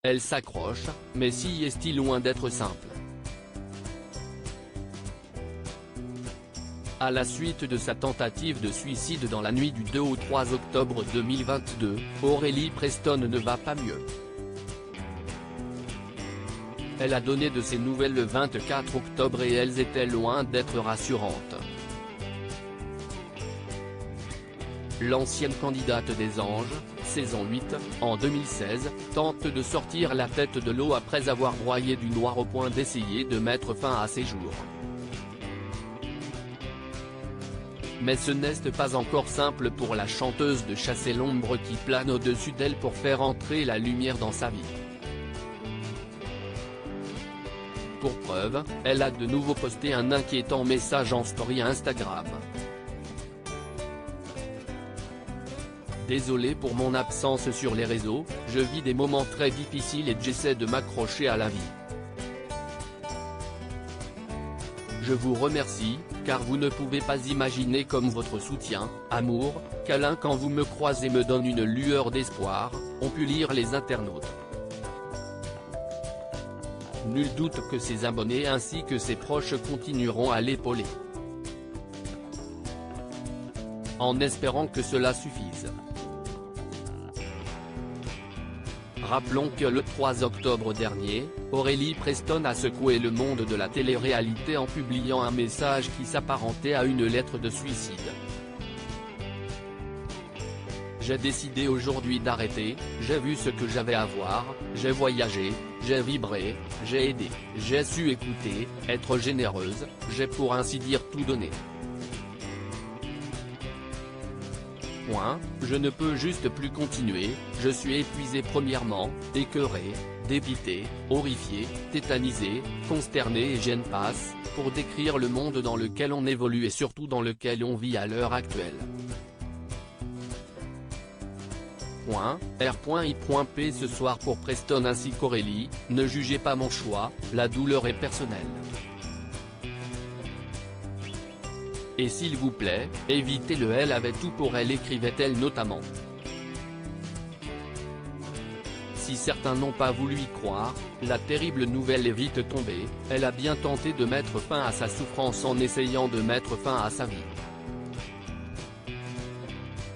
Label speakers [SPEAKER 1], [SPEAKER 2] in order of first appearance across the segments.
[SPEAKER 1] Elle s'accroche, mais si est-il loin d'être simple. À la suite de sa tentative de suicide dans la nuit du 2 au 3 octobre 2022, Aurélie Preston ne va pas mieux. Elle a donné de ses nouvelles le 24 octobre et elles étaient loin d'être rassurantes. L'ancienne candidate des Anges, saison 8, en 2016, tente de sortir la tête de l'eau après avoir broyé du noir au point d'essayer de mettre fin à ses jours. Mais ce n'est pas encore simple pour la chanteuse de chasser l'ombre qui plane au-dessus d'elle pour faire entrer la lumière dans sa vie. Pour preuve, elle a de nouveau posté un inquiétant message en story Instagram. Désolé pour mon absence sur les réseaux, je vis des moments très difficiles et j'essaie de m'accrocher à la vie. Je vous remercie, car vous ne pouvez pas imaginer comme votre soutien, amour, câlin quand vous me croisez me donne une lueur d'espoir, ont pu lire les internautes. Nul doute que ses abonnés ainsi que ses proches continueront à l'épauler. En espérant que cela suffise. Rappelons que le 3 octobre dernier, Aurélie Preston a secoué le monde de la télé-réalité en publiant un message qui s'apparentait à une lettre de suicide. J'ai décidé aujourd'hui d'arrêter, j'ai vu ce que j'avais à voir, j'ai voyagé, j'ai vibré, j'ai aidé, j'ai su écouter, être généreuse, j'ai pour ainsi dire tout donné. Je ne peux juste plus continuer, je suis épuisé premièrement, écœuré, dépité, horrifié, tétanisé, consterné et j'en passe, pour décrire le monde dans lequel on évolue et surtout dans lequel on vit à l'heure actuelle. R.I.P ce soir pour Preston ainsi qu'Aurélie, ne jugez pas mon choix, la douleur est personnelle. Et s'il vous plaît, évitez le elle avait tout pour elle écrivait-elle notamment. Si certains n'ont pas voulu y croire, la terrible nouvelle est vite tombée, elle a bien tenté de mettre fin à sa souffrance en essayant de mettre fin à sa vie.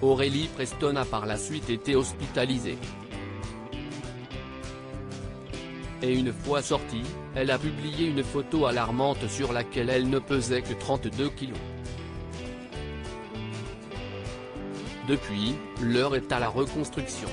[SPEAKER 1] Aurélie Preston a par la suite été hospitalisée. Et une fois sortie, elle a publié une photo alarmante sur laquelle elle ne pesait que 32 kilos. Depuis, l'heure est à la reconstruction.